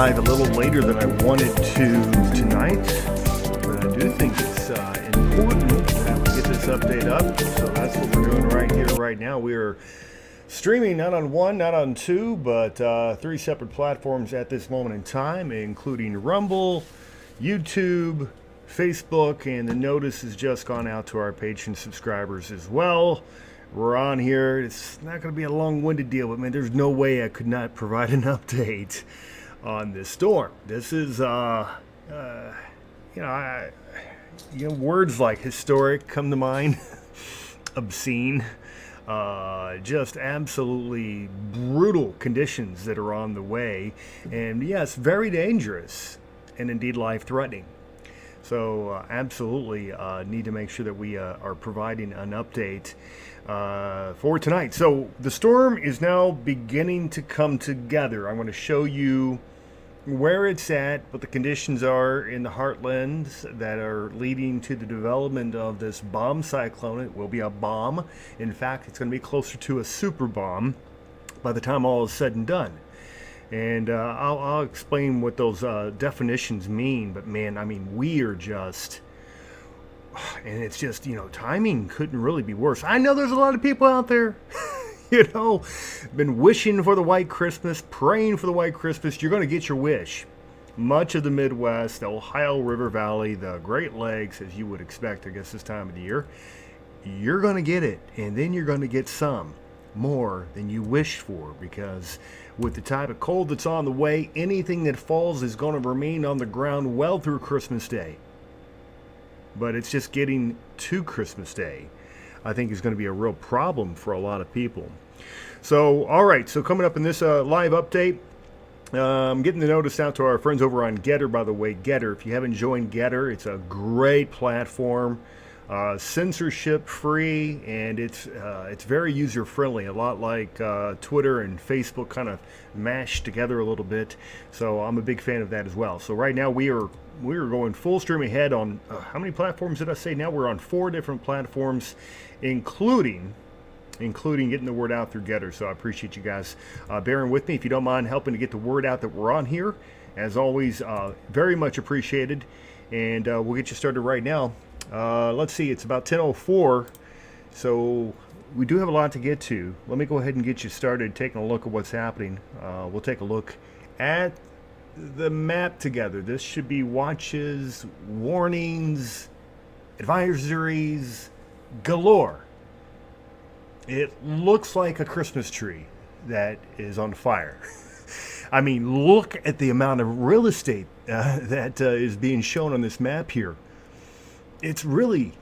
live a little later than I wanted to tonight, but I do think it's important that we get this update up, so that's what we're doing right here, right now. We are streaming not on one, not on two, but three separate platforms at this moment in time, including Rumble, YouTube, Facebook, and the notice has just gone out to our Patreon subscribers as well. We're on here. It's not going to be a long-winded deal, but man, there's no way I could not provide an update on this storm. This is, words like historic come to mind, obscene, just absolutely brutal conditions that are on the way, and yes, very dangerous and indeed life-threatening. So absolutely need to make sure that we are providing an update for tonight. So the storm is now beginning to come together. I'm going to show you where it's at, what the conditions are in the heartlands that are leading to the development of this bomb cyclone. It will be a bomb. In fact, it's going to be closer to a super bomb by the time all is said and done. And I'll explain what those definitions mean. But man, I mean, we are just, and it's just, timing couldn't really be worse. I know there's a lot of people out there, been wishing for the white Christmas, praying for the white Christmas. You're going to get your wish. Much of the Midwest, the Ohio River Valley, the Great Lakes, as you would expect, I guess, this time of the year, you're going to get it. And then you're going to get some more than you wished for, because with the type of cold that's on the way, anything that falls is going to remain on the ground well through Christmas Day. But it's just getting to Christmas Day, I think, is going to be a real problem for a lot of people. So, all right, so coming up in this live update, I'm getting the notice out to our friends over on Getter, by the way. Getter, if you haven't joined Getter, it's a great platform. Censorship free, and it's very user friendly, a lot like Twitter and Facebook kind of mashed together a little bit. So I'm a big fan of that as well. So right now we are going full stream ahead on how many platforms did I say? Now we're on 4 different platforms, including getting the word out through Getter. So I appreciate you guys bearing with me. If you don't mind helping to get the word out that we're on here, as always, very much appreciated. And we'll get you started right now. Let's see, it's about 10:04, so we do have a lot to get to. Let me go ahead and get you started taking a look at what's happening. We'll take a look at the map together. This should be watches, warnings, advisories galore. It looks like a Christmas tree that is on fire. I mean, look at the amount of real estate that is being shown on this map here. It's really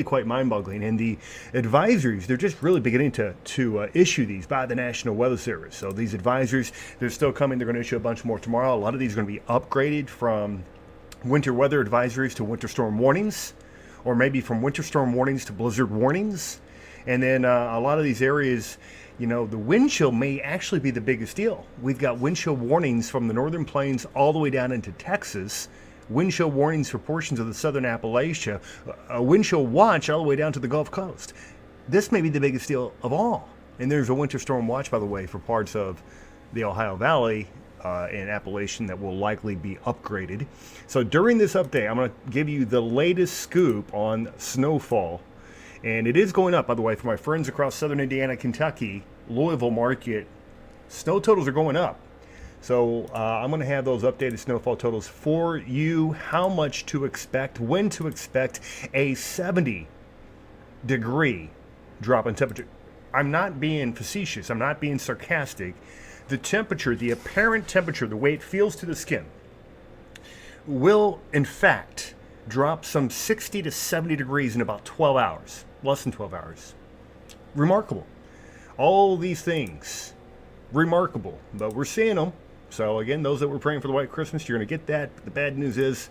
quite mind-boggling. And the advisories, they're just really beginning to issue these by the National Weather Service. So these advisories, they're still coming. They're going to issue a bunch more tomorrow. A lot of these are going to be upgraded from winter weather advisories to winter storm warnings, or maybe from winter storm warnings to blizzard warnings. And then a lot of these areas, the wind chill may actually be the biggest deal. We've got wind chill warnings from the northern plains all the way down into Texas. Wind chill warnings for portions of the southern Appalachia, a wind chill watch all the way down to the Gulf Coast. This may be the biggest deal of all. And there's a winter storm watch, by the way, for parts of the Ohio Valley and Appalachian that will likely be upgraded. So during this update, I'm going to give you the latest scoop on snowfall. And it is going up, by the way, for my friends across southern Indiana, Kentucky, Louisville market. Snow totals are going up. So I'm going to have those updated snowfall totals for you, how much to expect, when to expect a 70-degree drop in temperature. I'm not being facetious. I'm not being sarcastic. The temperature, the apparent temperature, the way it feels to the skin, will, in fact, drop some 60 to 70 degrees in about 12 hours, less than 12 hours. Remarkable. All these things, remarkable, but we're seeing them. So again, those that were praying for the white Christmas, you're going to get that. The bad news is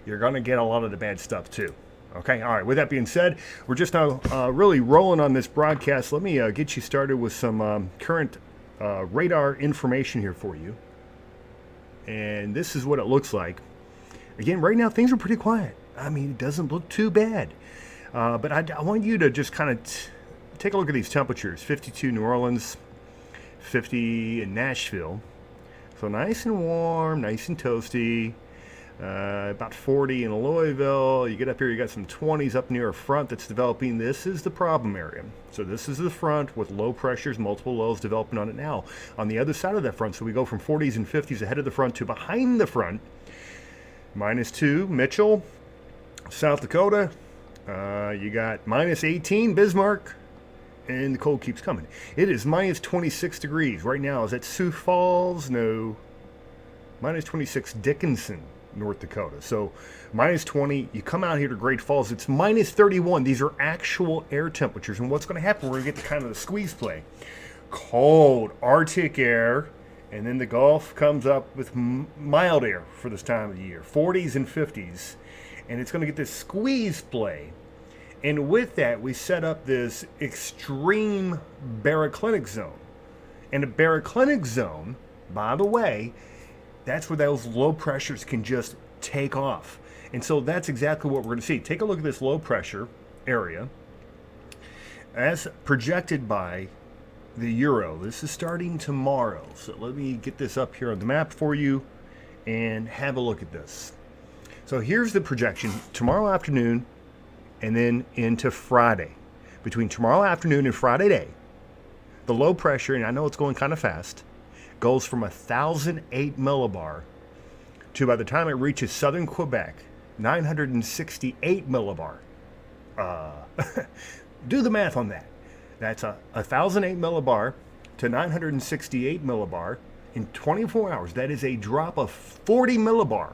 you're going to get a lot of the bad stuff too. Okay, all right, with that being said, we're just now really rolling on this broadcast. Let me get you started with some current radar information here for you. And this is what it looks like. Again, right now, things are pretty quiet. I mean, it doesn't look too bad. But I want you to just kind of take a look at these temperatures. 52 New Orleans, 50 in Nashville, So nice and warm, nice and toasty. About 40 in Louisville. You get up here, you got some 20s up near a front that's developing. This is the problem area. So this is the front with low pressures, multiple lows developing on it now. On the other side of that front, so we go from 40s and 50s ahead of the front to behind the front. -2, Mitchell, South Dakota. You got -18, Bismarck. And the cold keeps coming. It is -26 degrees right now. Is that Sioux Falls? No. -26 Dickinson, North Dakota. So -20. You come out here to Great Falls, it's -31. These are actual air temperatures. And what's going to happen? We're going to get to kind of the squeeze play. Cold Arctic air, and then the Gulf comes up with mild air for this time of the year, 40s and 50s, and it's going to get this squeeze play. And with that, we set up this extreme baroclinic zone. And a baroclinic zone, by the way, that's where those low pressures can just take off. And so that's exactly what we're going to see. Take a look at this low pressure area as projected by the Euro. This is starting tomorrow. So let me get this up here on the map for you and have a look at this. So here's the projection tomorrow afternoon and then into Friday. Between tomorrow afternoon and Friday day, the low pressure, and I know it's going kind of fast, goes from 1,008 millibar to, by the time it reaches southern Quebec, 968 millibar. Do the math on that. That's 1,008 millibar to 968 millibar in 24 hours. That is a drop of 40 millibar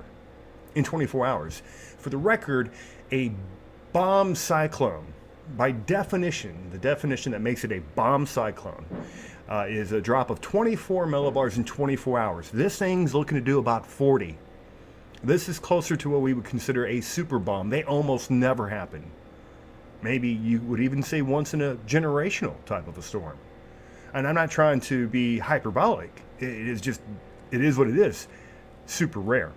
in 24 hours. For the record, a bomb cyclone, by definition, the definition that makes it a bomb cyclone, is a drop of 24 millibars in 24 hours. This thing's looking to do about 40. This is closer to what we would consider a super bomb. They almost never happen. Maybe you would even say once in a generational type of a storm. And I'm not trying to be hyperbolic. It is what it is. Super rare.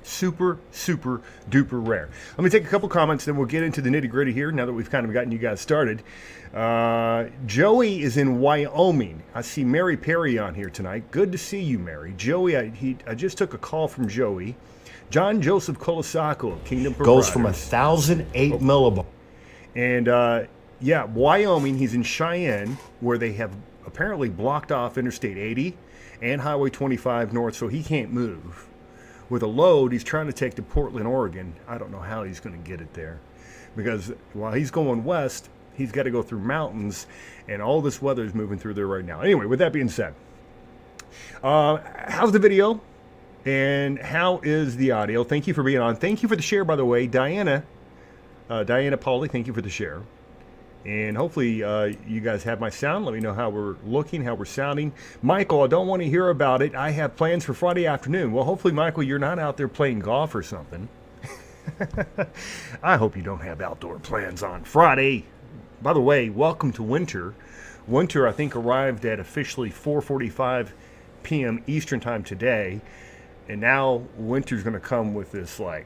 Super, super duper rare. Let me take a couple comments, then we'll get into the nitty gritty here now that we've kind of gotten you guys started. Joey is in Wyoming. I see Mary Perry on here tonight. Good to see you, Mary. Joey, I just took a call from Joey. John Joseph Colasaco of Kingdom Provider. Goes from 1,008 millibar. And yeah, Wyoming, he's in Cheyenne, where they have apparently blocked off Interstate 80 and Highway 25 North, so he can't move. With a load, he's trying to take to Portland, Oregon. I don't know how he's going to get it there. Because while he's going west, he's got to go through mountains, and all this weather is moving through there right now. Anyway, with that being said, how's the video? And how is the audio? Thank you for being on. Thank you for the share, by the way. Diana Pauly, thank you for the share. And hopefully you guys have my sound. Let me know how we're looking, how we're sounding. Michael, I don't want to hear about it. I have plans for Friday afternoon. Well, hopefully, Michael, you're not out there playing golf or something. I hope you don't have outdoor plans on Friday. By the way, welcome to winter. Winter, I think, arrived at officially 4:45 p.m. Eastern time today. And now winter's going to come with this, like,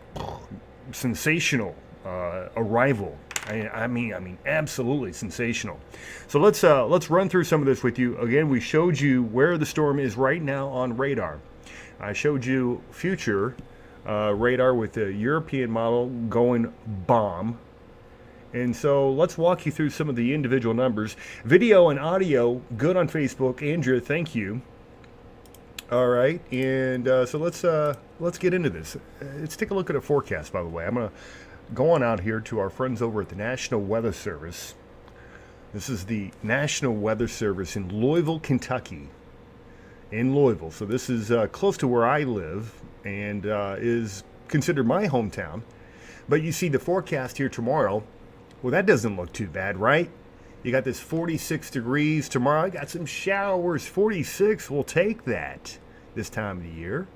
sensational arrival. I mean, absolutely sensational. So let's run through some of this with you. Again, we showed you where the storm is right now on radar. I showed you future radar with the European model going bomb. And so let's walk you through some of the individual numbers. Video and audio, good on Facebook. Andrea, thank you. All right, and so let's get into this. Let's take a look at a forecast, by the way. I'm going to go on out here to our friends over at the National Weather Service. This is the National Weather Service in Louisville, Kentucky. In Louisville. So this is close to where I live and is considered my hometown. But you see the forecast here tomorrow. Well, that doesn't look too bad, right? You got this 46 degrees tomorrow. I got some showers. 46, we'll take that this time of the year.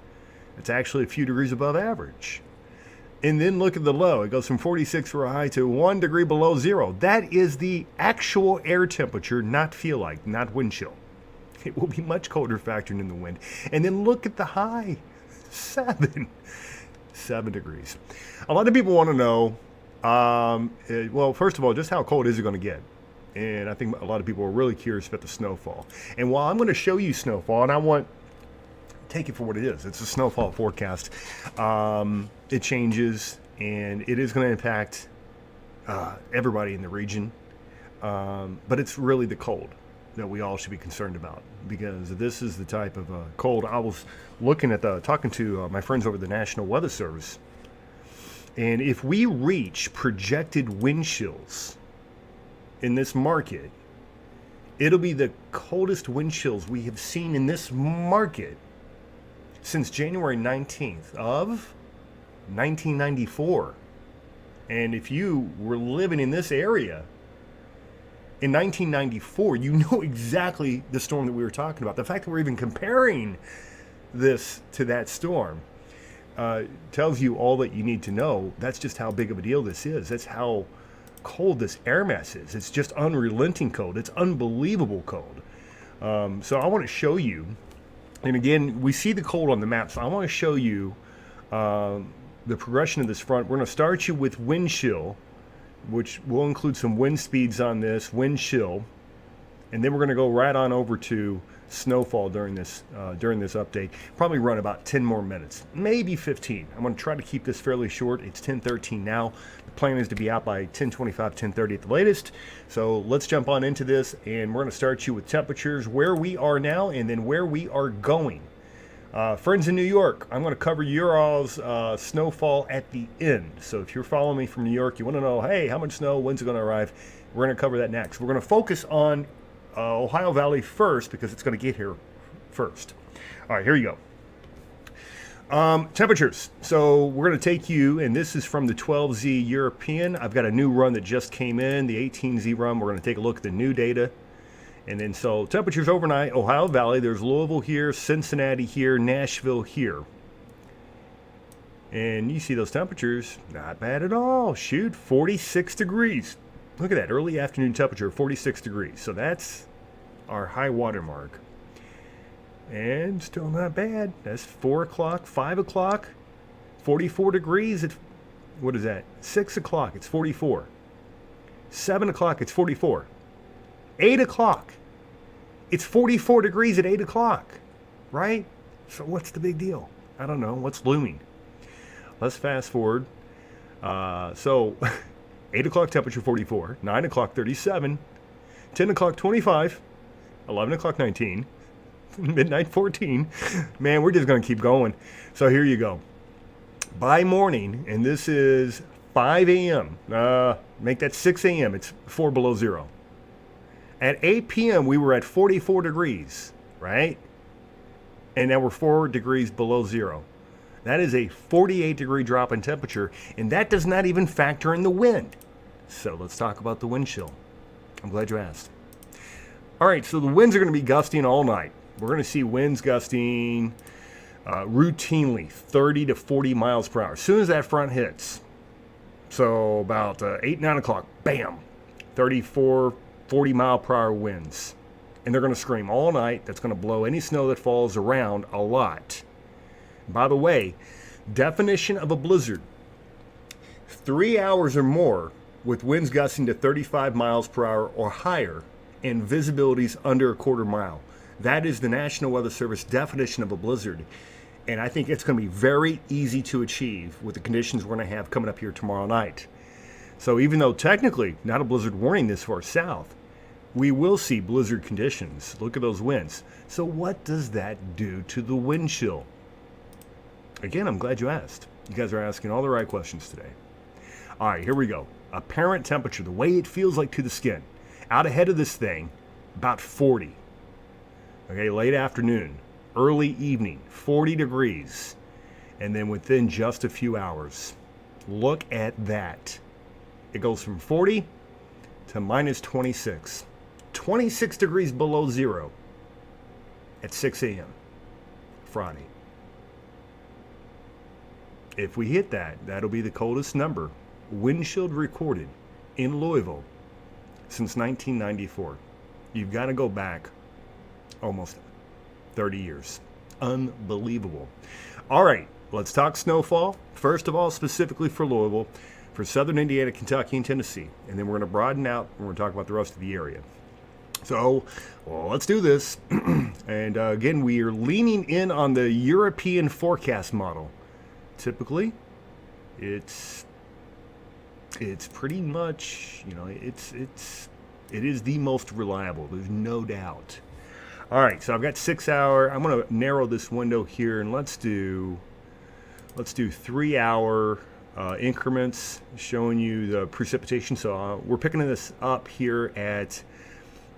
It's actually a few degrees above average. And then look at the low. It goes from 46 for a high to 1 degree below zero. That is the actual air temperature, not feel like, not wind chill. It will be much colder factoring in the wind. And then look at the high, 7 degrees. A lot of people want to know, well, first of all, just how cold is it going to get? And I think a lot of people are really curious about the snowfall. And while I'm going to show you snowfall, and I want take it for what it is. It's a snowfall forecast. It changes, and it is going to impact everybody in the region. But it's really the cold that we all should be concerned about, because this is the type of cold. I was looking at talking to my friends over the National Weather Service, and if we reach projected wind chills in this market, it'll be the coldest wind chills we have seen in this market since January 19th of 1994. And if you were living in this area in 1994, you know exactly the storm that we were talking about. The fact that we're even comparing this to that storm tells you all that you need to know. That's just how big of a deal this is. That's how cold this air mass is. It's just unrelenting cold. It's unbelievable cold. So I want to show you, and again, we see the cold on the map, so I want to show you the progression of this front. We're going to start you with wind chill, which will include some wind speeds on this, wind chill, and then we're going to go right on over to snowfall during this update. Probably run about 10 more minutes, maybe 15. I'm going to try to keep this fairly short. It's 10:13 now. The plan is to be out by 10:25, 10:30 at the latest. So let's jump on into this, and we're going to start you with temperatures, where we are now, and then where we are going. Friends in New York, I'm going to cover your all's snowfall at the end. So if you're following me from New York, you want to know, hey, how much snow, when's it going to arrive? We're going to cover that next. We're going to focus on Ohio Valley first, because it's going to get here first. All right, here you go. Temperatures. So we're going to take you, and this is from the 12Z European. I've got a new run that just came in, the 18Z run. We're going to take a look at the new data. And then, so temperatures overnight, Ohio Valley, there's Louisville here, Cincinnati here, Nashville here. And you see those temperatures, not bad at all. Shoot, 46 degrees. Look at that, early afternoon temperature, 46 degrees. So that's our high water mark. And still not bad. That's 4 o'clock, 5 o'clock, 44 degrees. What is that? 6 o'clock, it's 44. 7 o'clock, it's 44. 8 o'clock, it's 44 degrees at 8 o'clock, right? So what's the big deal? I don't know. What's looming? Let's fast forward. So 8 o'clock temperature 44, 9 o'clock 37, 10 o'clock 25, 11 o'clock 19, midnight 14. Man, we're just going to keep going. So here you go. By morning, and this is 5 a.m., make that 6 a.m., it's 4 below zero. At 8 p.m., we were at 44 degrees, right? And now we're 4 degrees below zero. That is a 48-degree drop in temperature, and that does not even factor in the wind. So let's talk about the wind chill. I'm glad you asked. All right, so the winds are going to be gusting all night. We're going to see winds gusting routinely 30 to 40 miles per hour. As soon as that front hits, so about 8, 9 o'clock, bam, 34, 40 mile per hour winds. And they're going to scream all night. That's going to blow any snow that falls around a lot. By the way, definition of a blizzard: 3 hours or more with winds gusting to 35 miles per hour or higher and visibilities under a quarter mile. That is the National Weather Service definition of a blizzard. And I think it's going to be very easy to achieve with the conditions we're going to have coming up here tomorrow night. So even though technically not a blizzard warning this far south, we will see blizzard conditions. Look at those winds. So what does that do to the wind chill? Again, I'm glad you asked. You guys are asking all the right questions today. All right, here we go. Apparent temperature, the way it feels like to the skin. Out ahead of this thing, about 40. Okay, late afternoon, early evening, 40 degrees. And then within just a few hours, look at that. It goes from 40 to minus 26. 26 degrees below zero at 6 a.m. Friday. If we hit that, that'll be the coldest number wind chill recorded in Louisville since 1994. You've got to go back almost 30 years. Unbelievable. All right, let's talk snowfall. First of all, specifically for Louisville, for southern Indiana, Kentucky, and Tennessee. And then we're going to broaden out and we're going to talk about the rest of the area. So, well, let's do this. And again, we are leaning in on the European forecast model. Typically, it's pretty much, it is the most reliable. There's no doubt. All right, so I've got 6 hour. I'm going to narrow this window here, and let's do 3 hour increments, showing you the precipitation. So we're picking this up here at,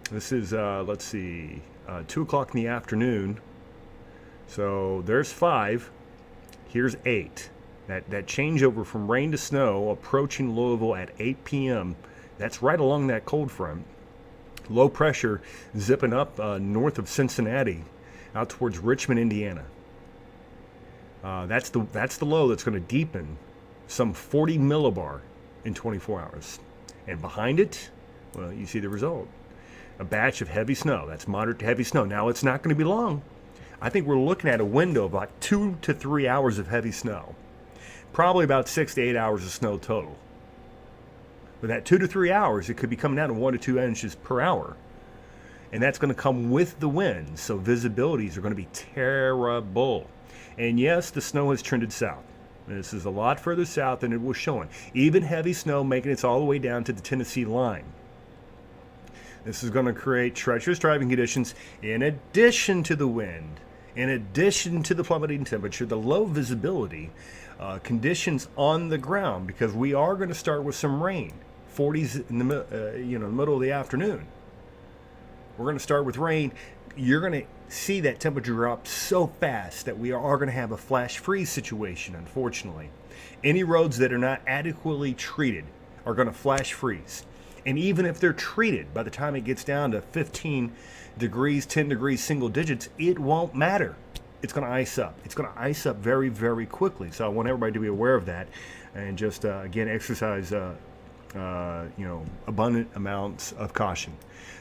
this is let's see, 2 o'clock in the afternoon. So there's 5. Here's 8. That changeover from rain to snow approaching Louisville at 8 p.m. That's right along that cold front. Low pressure zipping up north of Cincinnati, out towards Richmond, Indiana. That's the low that's going to deepen some 40 millibar in 24 hours. And behind it, well, you see the result. A batch of heavy snow. That's moderate to heavy snow. Now, it's not going to be long. I think we're looking at a window of like 2 to 3 hours of heavy snow. Probably about 6 to 8 hours of snow total. With that 2 to 3 hours, it could be coming down to 1 to 2 inches per hour. And that's going to come with the wind, so visibilities are going to be terrible. And yes, the snow has trended south. This is a lot further south than it was showing. Even heavy snow making its all the way down to the Tennessee line. This is going to create treacherous driving conditions in addition to the wind, in addition to the plummeting temperature, the low visibility, conditions on the ground, because we are going to start with some rain. 40s in the middle of the afternoon. We're going to start with rain. You're going to see that temperature drop so fast that we are going to have a flash freeze situation, unfortunately. Any roads that are not adequately treated are going to flash freeze. And even if they're treated, by the time it gets down to 15 degrees, 10 degrees, single digits, it won't matter. It's going to ice up. It's going to ice up very, very quickly. So I want everybody to be aware of that, and just, again, exercise abundant amounts of caution.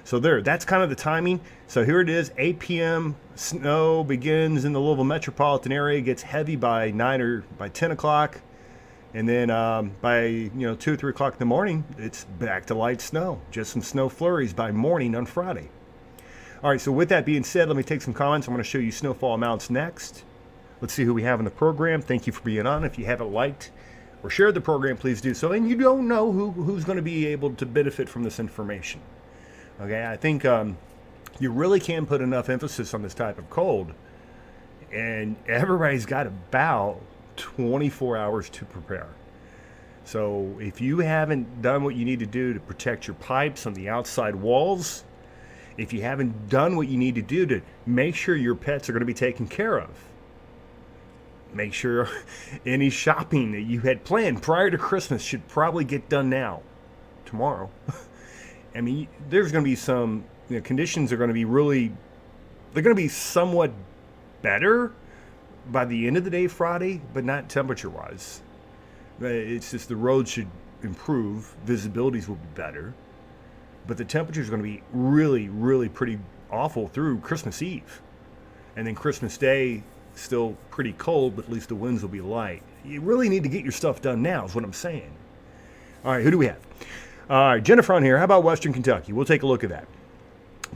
So that's kind of the timing. So here it is, 8 p.m. Snow begins in the Louisville metropolitan area, gets heavy by 9 or by 10 o'clock. And then by 2 or 3 o'clock in the morning, it's back to light snow. Just some snow flurries by morning on Friday. All right, so with that being said, let me take some comments. I'm going to show you snowfall amounts next. Let's see who we have in the program. Thank you for being on. If you haven't liked or shared the program, please do so. And you don't know who's going to be able to benefit from this information. Okay, I think you really can put enough emphasis on this type of cold. And everybody's got about 24 hours to prepare. So if you haven't done what you need to do to protect your pipes on the outside walls, if you haven't done what you need to do to make sure your pets are going to be taken care of, make sure any shopping that you had planned prior to Christmas should probably get done now, tomorrow. I mean, there's going to be some conditions are going to be they're going to be somewhat better by the end of the day Friday, but not temperature-wise. It's just the roads should improve, visibilities will be better, but the temperature is going to be really, really pretty awful through Christmas Eve. And then Christmas Day, still pretty cold, but at least the winds will be light. You really need to get your stuff done now, is what I'm saying. All right, who do we have? All right, Jennifer on here. How about Western Kentucky? We'll take a look at that.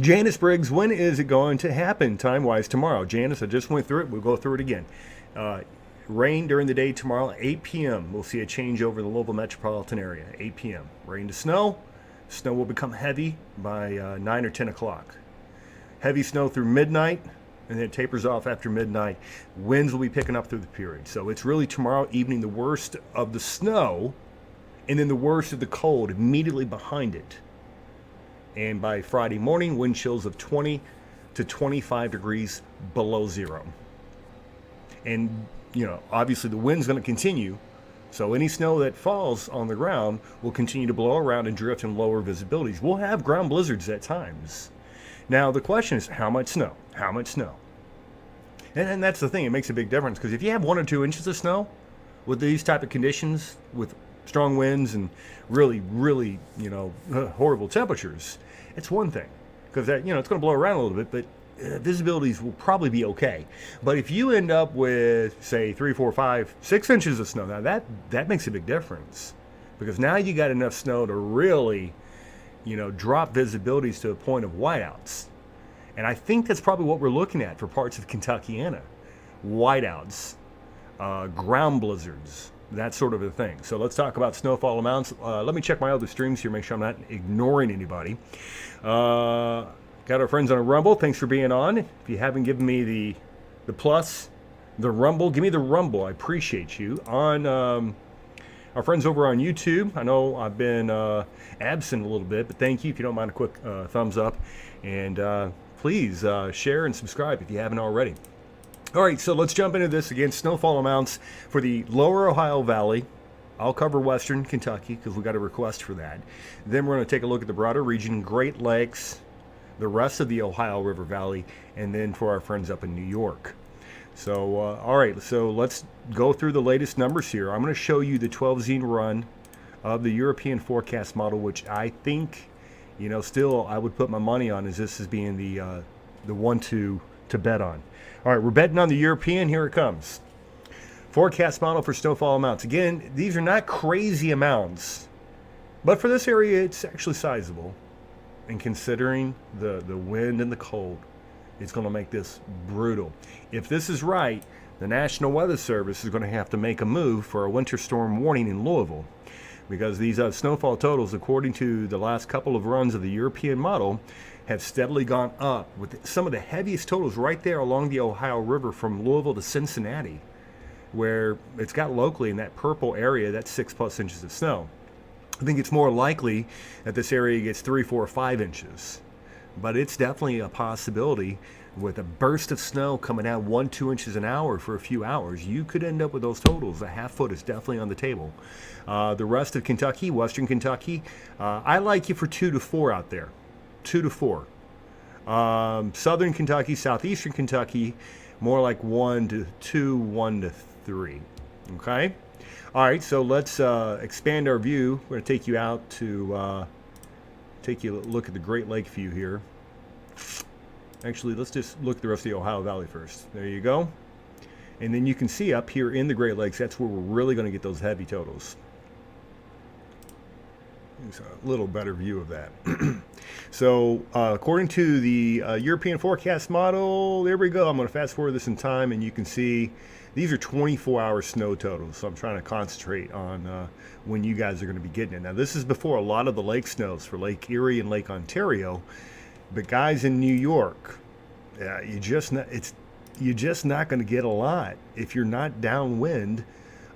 Janice Briggs, when is it going to happen time-wise tomorrow? Janice, I just went through it. We'll go through it again. Rain during the day tomorrow, 8 p.m. We'll see a change over the Louisville metropolitan area, 8 p.m. Rain to snow. Snow will become heavy by 9 or 10 o'clock. Heavy snow through midnight, and then it tapers off after midnight. Winds will be picking up through the period. So it's really tomorrow evening the worst of the snow, and then the worst of the cold immediately behind it. And by Friday morning, wind chills of 20 to 25 degrees below zero. And, obviously the wind's going to continue. So any snow that falls on the ground will continue to blow around and drift in lower visibilities. We'll have ground blizzards at times. Now, the question is, how much snow? How much snow? And that's the thing. It makes a big difference, because if you have 1 or 2 inches of snow with these type of conditions, with strong winds and really, really, horrible temperatures, it's one thing, because that, it's going to blow around a little bit, but visibilities will probably be okay. But if you end up with, say, 3, 4, 5, 6 inches of snow, now that makes a big difference, because now you got enough snow to really drop visibilities to a point of whiteouts. And I think that's probably what we're looking at for parts of Kentuckiana. Whiteouts, ground blizzards, that sort of a thing. So let's talk about snowfall amounts. Let me check my other streams here, make sure I'm not ignoring anybody. Got our friends on a Rumble. Thanks for being on. If you haven't given me the plus, the Rumble, give me the Rumble. I appreciate you. On our friends over on YouTube, I know I've been absent a little bit, but thank you. If you don't mind a quick thumbs up. And please share and subscribe if you haven't already. All right, so let's jump into this again. Snowfall amounts for the lower Ohio Valley. I'll cover western Kentucky because we got a request for that. Then we're going to take a look at the broader region, Great Lakes, the rest of the Ohio River Valley, and then for our friends up in New York. So, all right, so let's go through the latest numbers here. I'm going to show you the 12-zine run of the European forecast model, which I think, still I would put my money on as this as being the one to bet on. All right, we're betting on the European. Here it comes. Forecast model for snowfall amounts. Again, these are not crazy amounts, but for this area, it's actually sizable. And considering the wind and the cold, it's going to make this brutal. If this is right, the National Weather Service is going to have to make a move for a winter storm warning in Louisville, because these snowfall totals, according to the last couple of runs of the European model, have steadily gone up, with some of the heaviest totals right there along the Ohio River from Louisville to Cincinnati, where it's got locally in that purple area, that's 6+ inches of snow. I think it's more likely that this area gets 3, 4, 5 inches. But it's definitely a possibility with a burst of snow coming out 1, 2 inches an hour for a few hours. You could end up with those totals. A half foot is definitely on the table. The rest of Kentucky, western Kentucky, I like you for 2 to 4 out there. 2 to 4. Southern Kentucky, southeastern Kentucky, more like 1 to 2, 1 to 3. Okay? All right, so let's expand our view. We're going to take you out to take you a look at the Great Lake view here. Actually, let's just look at the rest of the Ohio Valley first. There you go. And then you can see up here in the Great Lakes, that's where we're really going to get those heavy totals. There's a little better view of that. So according to the European forecast model, there we go. I'm going to fast forward this in time, and you can see these are 24-hour snow totals. So I'm trying to concentrate on when you guys are going to be getting it. Now, this is before a lot of the lake snows for Lake Erie and Lake Ontario. But guys in New York, you're just not going to get a lot if you're not downwind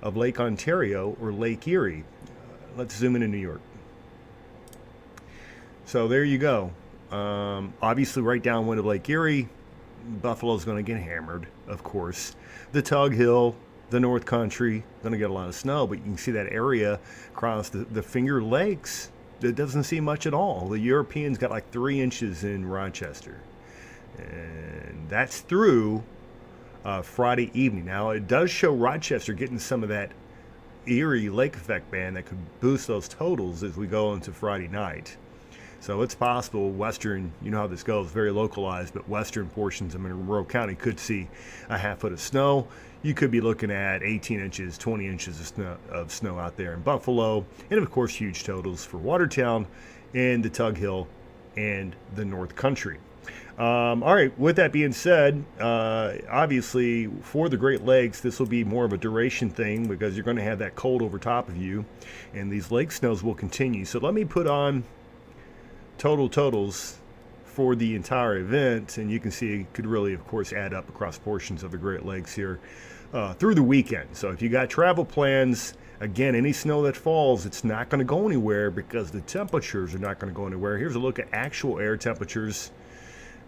of Lake Ontario or Lake Erie. Let's zoom in New York. So there you go. Obviously, right downwind of Lake Erie, Buffalo's going to get hammered, of course. The Tug Hill, the North Country, going to get a lot of snow, but you can see that area across the Finger Lakes. It doesn't see much at all. The Europeans got like 3 inches in Rochester. And that's through Friday evening. Now, it does show Rochester getting some of that Erie lake effect band that could boost those totals as we go into Friday night. So it's possible western, you know how this goes, very localized, but western portions of Monroe County could see a half foot of snow. You could be looking at 18 inches, 20 inches of snow out there in Buffalo. And of course, huge totals for Watertown and the Tug Hill and the North Country. All right, with that being said, obviously for the Great Lakes, this will be more of a duration thing because you're going to have that cold over top of you, and these lake snows will continue. So let me put on total totals for the entire event, and you can see it could really, of course, add up across portions of the Great Lakes here through the weekend. So if you got travel plans, again, any snow that falls, it's not going to go anywhere because the temperatures are not going to go anywhere. Here's a look at actual air temperatures.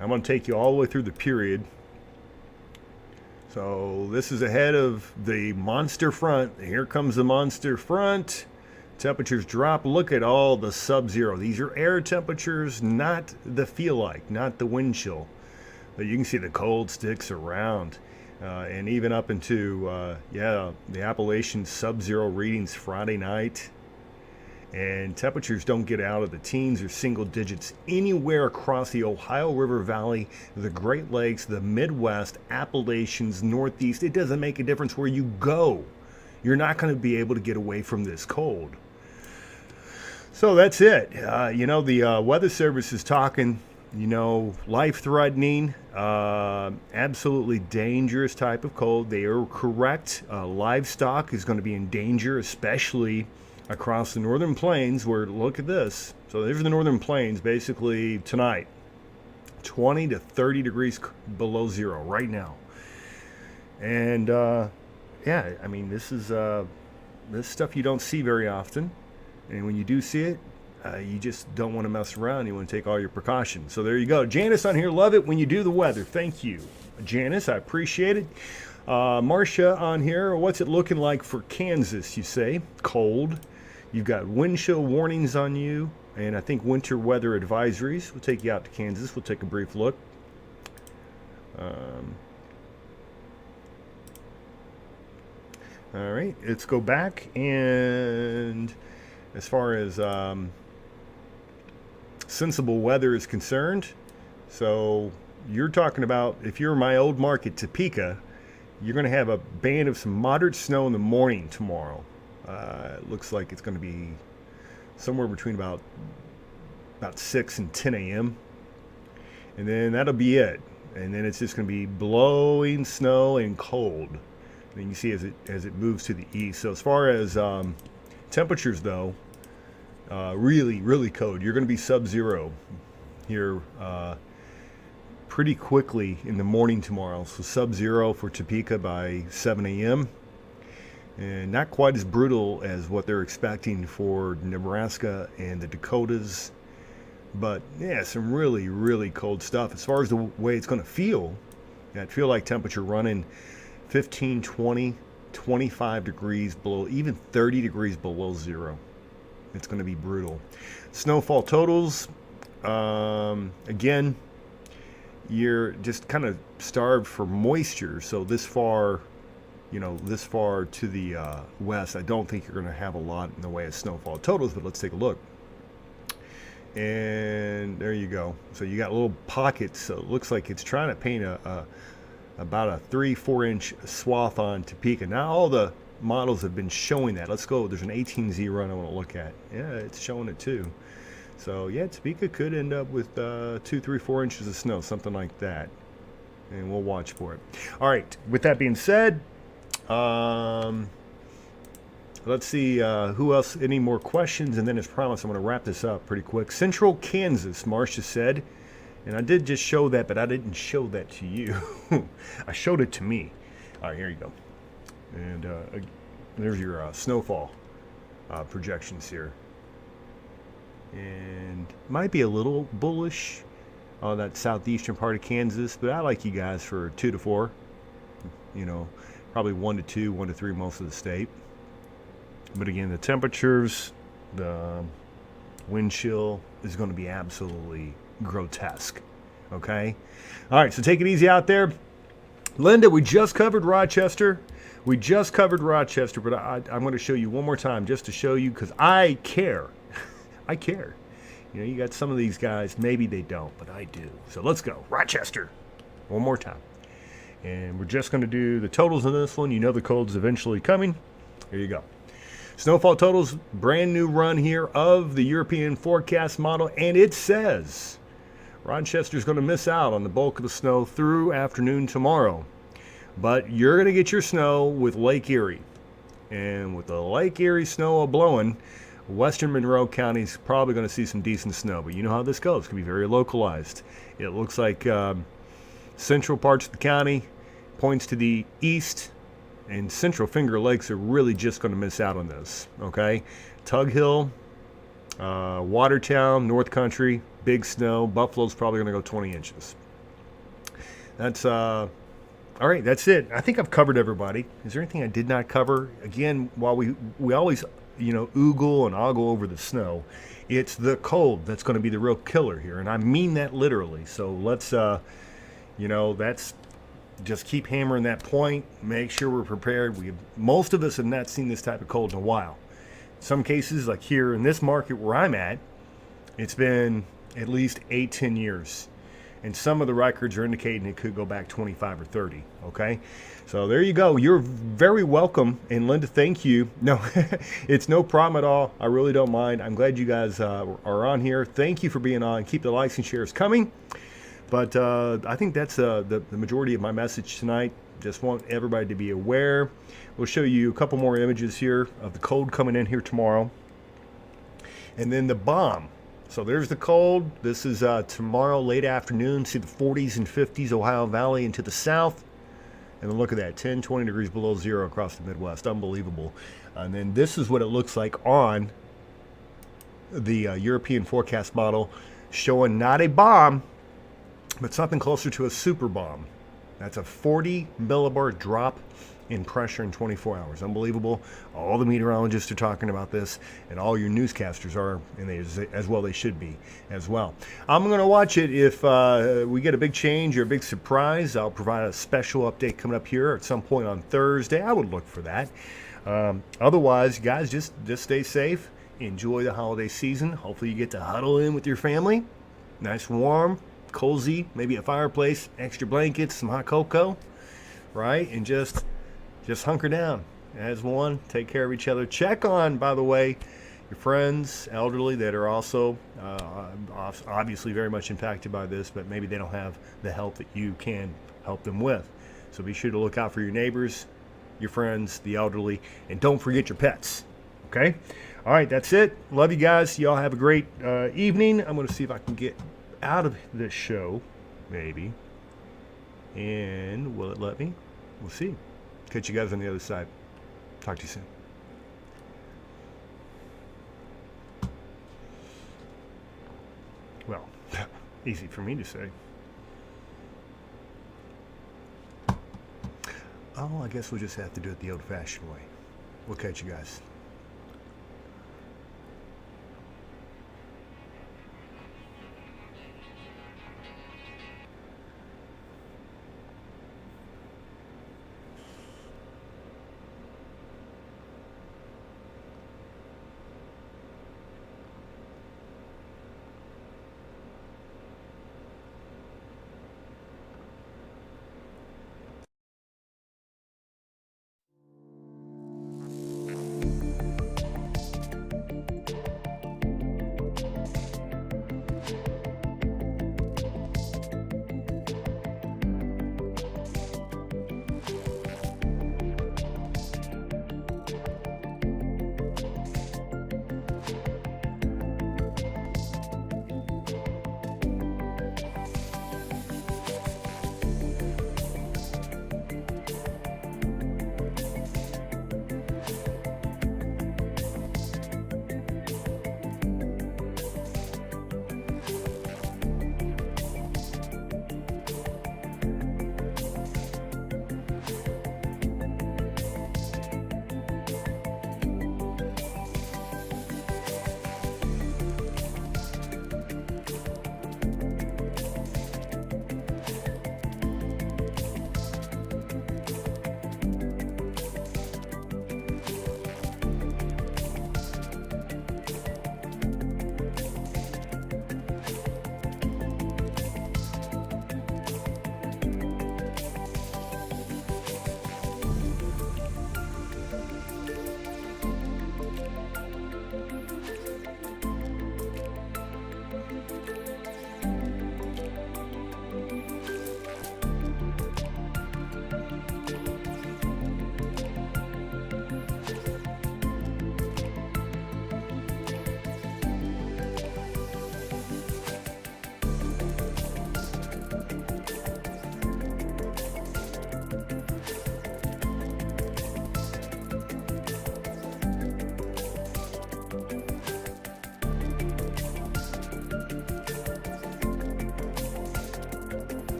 I'm going to take you all the way through the period. So this is ahead of the monster front. Here comes the monster front. Temperatures drop. Look at all the sub-zero. These are air temperatures, not the feel-like, not the wind chill. But you can see the cold sticks around. And even up into, the Appalachian sub-zero readings Friday night. And temperatures don't get out of the teens or single digits anywhere across the Ohio River Valley, the Great Lakes, the Midwest, Appalachians, Northeast. It doesn't make a difference where you go. You're not going to be able to get away from this cold. So that's it. The Weather Service is talking, life-threatening, absolutely dangerous type of cold. They are correct. Livestock is going to be in danger, especially across the northern plains where, look at this. So there's the northern plains basically tonight. 20 to 30 degrees below zero right now. And, this is this stuff you don't see very often. And when you do see it, you just don't want to mess around. You want to take all your precautions. So there you go. Janice on here, love it when you do the weather. Thank you, Janice. I appreciate it. Marcia on here, what's it looking like for Kansas, you say? Cold. You've got wind chill warnings on you, and I think winter weather advisories. We'll take you out to Kansas. We'll take a brief look. All right, let's go back, and as far as sensible weather is concerned, so you're talking about, if you're in my old market, Topeka, you're going to have a band of some moderate snow in the morning tomorrow. It looks like it's going to be somewhere between about 6 and 10 a.m. And then that'll be it. And then it's just going to be blowing snow and cold. And you see as it moves to the east. So as far as temperatures, though, really, really cold. You're going to be sub-zero here pretty quickly in the morning tomorrow. So sub-zero for Topeka by 7 a.m. And not quite as brutal as what they're expecting for Nebraska and the Dakotas. But, yeah, some really, really cold stuff. As far as the way it's going to feel, I'd feel like temperature running 15, 20, 25 degrees below, even 30 degrees below zero. It's going to be brutal. Snowfall totals, again, you're just kind of starved for moisture. So this far to the west, I don't think you're going to have a lot in the way of snowfall totals, but let's take a look. And there you go. So you got little pockets. So it looks like it's trying to paint about a 3-4 inch swath on Topeka. Now all the models have been showing that. Let's go. There's an 18Z run I want to look at. Yeah, it's showing it too. So yeah, Topeka could end up with 2, 3, 4 inches of snow, something like that. And we'll watch for it. All right. With that being said, let's see who else. Any more questions? And then, as promised, I'm going to wrap this up pretty quick. Central Kansas, Marcia said. And I did just show that, but I didn't show that to you. I showed it to me. All right, here you go. And there's your snowfall projections here. And might be a little bullish on that southeastern part of Kansas, but I like you guys for 2 to 4. Probably 1 to 2, 1 to 3 most of the state. But again, the temperatures, the wind chill is going to be absolutely grotesque. Okay? All right, so take it easy out there. Linda, we just covered Rochester. But I'm going to show you one more time just to show you, because I care. I care. You got some of these guys, maybe they don't, but I do. So let's go. Rochester. One more time. And we're just going to do the totals on this one. The cold's eventually coming. Here you go. Snowfall totals, brand new run here of the European forecast model, and it says Rochester's going to miss out on the bulk of the snow through afternoon tomorrow. But you're going to get your snow with Lake Erie. And with the Lake Erie snow blowing, western Monroe County is probably going to see some decent snow. But you know how this goes. It's going to be very localized. It looks like central parts of the county points to the east, and Central Finger Lakes are really just going to miss out on this. Okay? Tug Hill, Watertown, North Country, big snow. Buffalo's probably going to go 20 inches. That's all right. That's it. I think I've covered everybody. Is there anything I did not cover? Again, while we always oogle and ogle over the snow, it's the cold that's going to be the real killer here, and I mean that literally. So let's that's just keep hammering that point. Make sure we're prepared. Most of us have not seen this type of cold in a while. In some cases, like here in this market where I'm at, it's been at least 8-10 years. and some of the records are indicating it could go back 25 or 30. Okay, so there you go. You're very welcome. And Linda, thank you. No, it's no problem at all. I really don't mind. I'm glad you guys are on here. Thank you for being on. Keep the likes and shares coming. But I think that's the majority of my message tonight. Just want everybody to be aware. We'll show you a couple more images here of the cold coming in here tomorrow. And then the bomb. So there's the cold. This is tomorrow late afternoon. See the 40s and 50s, Ohio Valley and to the south. And then look at that, 10, 20 degrees below zero across the Midwest. Unbelievable. And then this is what it looks like on the European forecast model, showing not a bomb, but something closer to a super bomb. That's a 40 millibar drop in pressure in 24 hours. Unbelievable. All the meteorologists are talking about this, and all your newscasters are, and they, as well they should be as well. I'm going to watch it. If we get a big change or a big surprise, I'll provide a special update coming up here at some point on Thursday. I would look for that. Otherwise, guys, just stay safe. Enjoy the holiday season. Hopefully you get to huddle in with your family. Nice, warm, cozy, maybe a fireplace, extra blankets, some hot cocoa, right? And just hunker down as one. Take care of each other. Check on, by the way, your friends, elderly that are also obviously very much impacted by this, but maybe they don't have the help that you can help them with. So be sure to look out for your neighbors, your friends, the elderly, and don't forget your pets. Okay? All right, that's it. Love you guys. Y'all have a great evening. I'm going to see if I can get out of this show, maybe. And will it let me? We'll see. Catch you guys on the other side. Talk to you soon. Well, easy for me to say. Oh, I guess we'll just have to do it the old-fashioned way. We'll catch you guys.